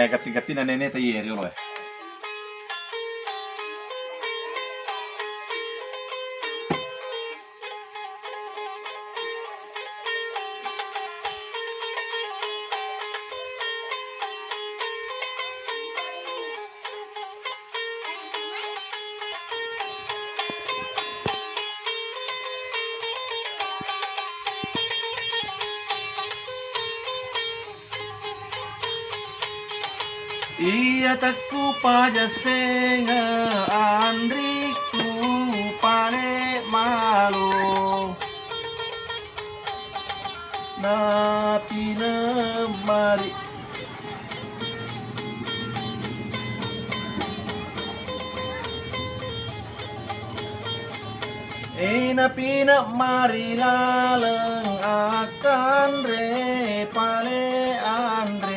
kayak gati-gati na nenek tayeri loh. Iya takku paja senga andriku pale malu napi mari napi mari laleng akan re pale andre